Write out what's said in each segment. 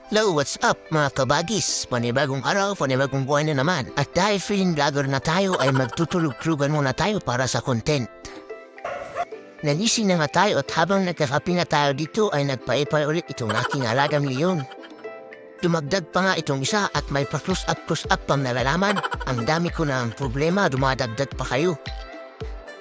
Hello, what's up mga kabagis? Panibagong araw, panibagong buhay na naman. At dahil feeling vlogger na tayo ay magtutulog-tulugan muna tayo para sa content. Nagising na nga tayo at habang nagkakape nga tayo dito ay nagpaipay ulit itong aking alagang leon. Dumagdag pa nga itong isa at may pa-close up pang nalalaman. Ang dami ko na ang problema, dumadagdag pa kayo.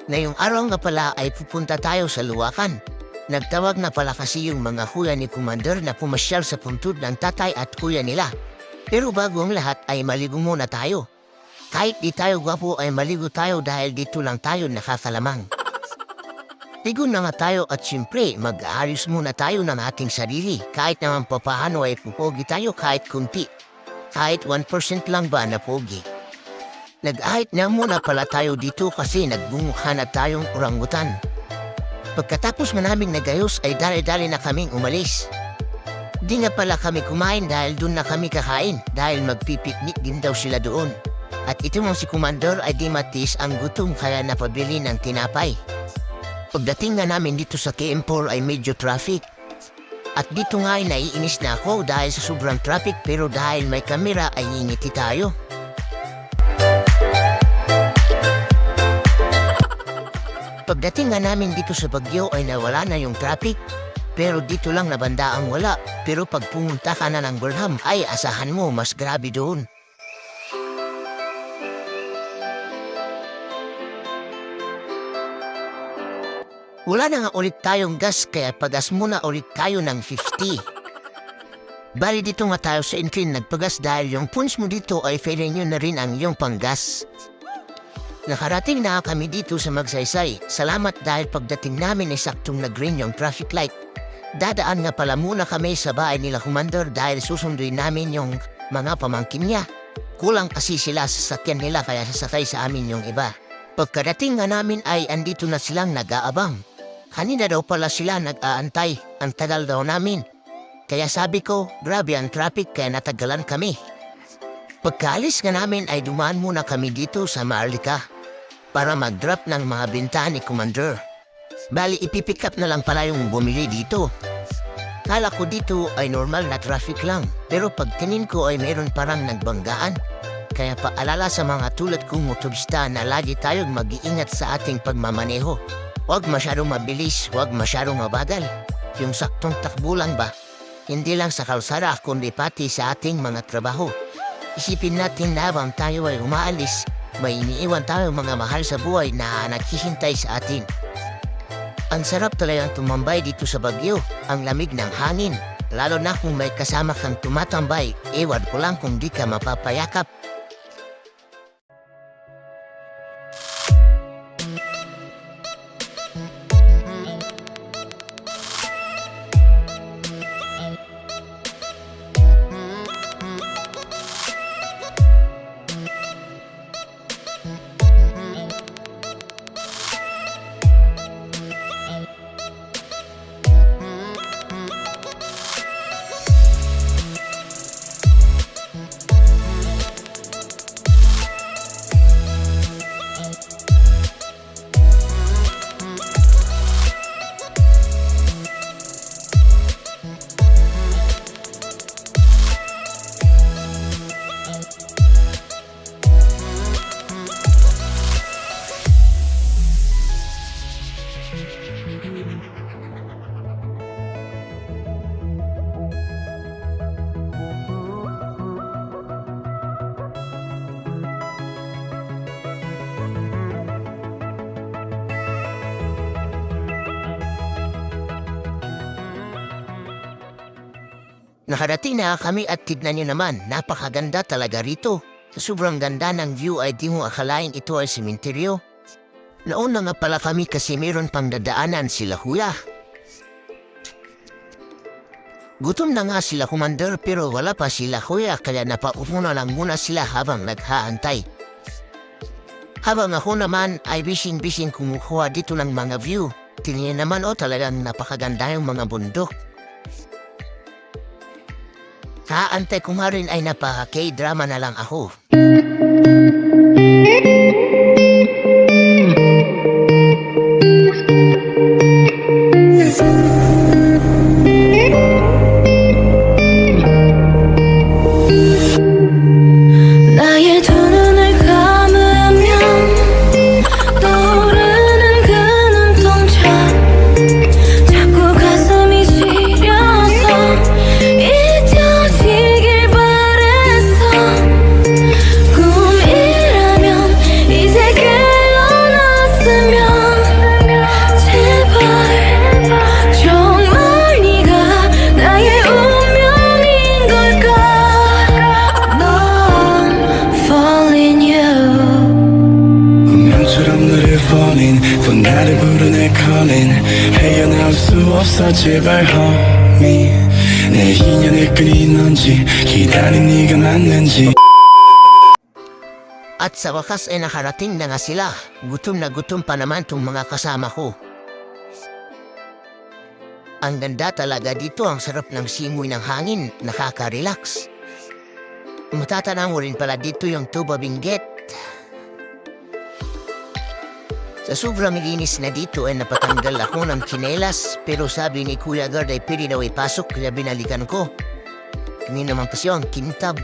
Ngayong araw nga pala ay pupunta tayo sa Luwakan. Nagtawag na pala kasi yung mga kuya ni Commander na pumasyal sa puntod ng tatay at kuya nila. Pero bago ang lahat ay maligo muna tayo. Kahit di tayo gwapo ay maligo tayo dahil dito lang tayo nakakalamang. Ligo na nga tayo at siyempre mag-aayos muna tayo ng ating sarili. Kahit naman papaano ay pupogi tayo kahit kunti. Kahit 1% lang ba na pogi. Nag-ahit na muna pala tayo dito kasi nagbunguhan na tayong orangutan. Pagkatapos nga naming nagayos ay dali-dali na kaming umalis. Di nga pala kami kumain dahil doon na kami kakain dahil magpipiknik din daw sila doon. At ito mong si Commander ay di matis ang gutom kaya napabili ng tinapay. Pagdating nga namin dito sa KM4 ay medyo traffic. At dito nga ay naiinis na ako dahil sa sobrang traffic pero dahil may kamera ay ingiti tayo. Pagdating nga namin dito sa Baguio ay nawala na yung traffic. Pero dito lang na banda ang wala. Pero pag pumunta ka na ng Burnham ay asahan mo mas grabe doon. Wala na nga ulit tayong gas kaya pagas muna ulit tayo ng 50. Bali dito nga tayo sa Incline nagpagas dahil yung punch mo dito ay failing nyo na rin ang iyong panggas. Nakarating na kami dito sa Magsaysay. Salamat dahil pagdating namin ay saktong nag-green yung traffic light. Dadaan nga pala muna kami sa bahay nila Commander dahil susunduin namin yung mga pamangkin niya. Kulang kasi sila sa sakyan nila kaya sasakay sa amin yung iba. Pagkarating nga namin ay andito na silang nag-aabang. Kanina daw pala sila nag-aantay. Ang tagal daw namin. Kaya sabi ko, grabe ang traffic kaya natagalan kami. Pagkaalis nga namin ay dumaan muna kami dito sa Maharlika para mag-drop ng mga binta ni Commander. Bali, ipipick up na lang pala yung bumili dito. Kala ko dito ay normal na traffic lang, pero pagtingin ko ay meron parang nagbanggaan. Kaya paalala sa mga tulad kong motorista na lagi tayong mag-iingat sa ating pagmamaneho. Huwag masyadong mabilis, huwag masyadong mabagal. Yung saktong takbo lang ba? Hindi lang sa kalsada kundi pati sa ating mga trabaho. Isipin natin na habang tayo ay umaalis, may iniiwan tayo mga mahal sa buhay na naghihintay sa atin. Ang sarap talagang tumambay dito sa Baguio, ang lamig ng hangin. Lalo na kung may kasama kang tumatambay, ewan ko lang kung di ka mapapayakap. Nakarating na kami at tignan nyo naman, napakaganda talaga rito. Sa sobrang ganda ng view ay di mo akalain ito ay sementeryo. Nauna nga pala kami kasi meron pang dadaanan sila kuya. Gutom na nga sila Commander pero wala pa sila kuya kaya napaupo na lang muna sila habang naghaantay. Habang ako naman ay bising-bising kumukuha dito ng mga view. Tingnan naman talagang napakaganda yung mga bundok. Kaantay ko nga rin ay napaka-K-drama na lang ako. 제발 homie 내 인연의 끈이 넌지 기다린 네가 맞는지 At sa wakas ay nakarating na nga sila. Gutom na gutom pa naman tong mga kasama ko. Ang ganda talaga dito, ang sarap ng simoy ng hangin, nakaka-relax. Matatanaw mo rin pala dito yung tuba binggit. Sa sobrang linis na dito ay napatanggal ako ng tsinelas, pero sabi ni Kuya Gard ay pwede daw ipasok kaya binalikan ko. Kini naman kasi ang kintab.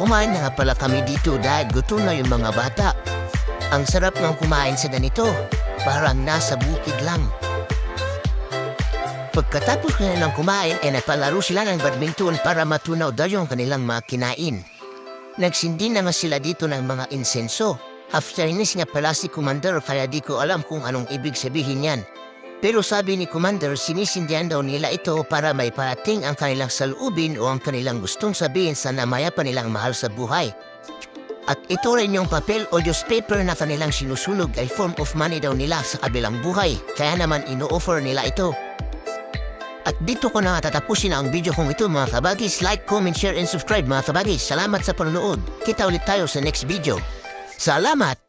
Kumain na nga pala kami dito dahil gutom na yung mga bata. Ang sarap ng kumain sa ganito, parang nasa bukid lang. Pagkatapos kanilang kumain, ay nagpalaro sila ng badminton para matunaw daw yung kanilang mga kinain. Nagsindi na nga sila dito ng mga insenso. Half Chinese nga pala si Commander kaya di ko alam kung anong ibig sabihin yan. Pero sabi ni Commander, sinisindihan daw nila ito para may parating ang kanilang saloobin o ang kanilang gustong sabihin sa namaya pa nilang mahal sa buhay. At ito rin yung papel o newspaper na kanilang sinusunog ay form of money daw nila sa kabilang buhay. Kaya naman ino-offer nila ito. At dito ko na tatapusin ang video kong ito mga kabagis. Like, comment, share, and subscribe mga kabagis. Salamat sa panonood. Kita ulit tayo sa next video. Salamat!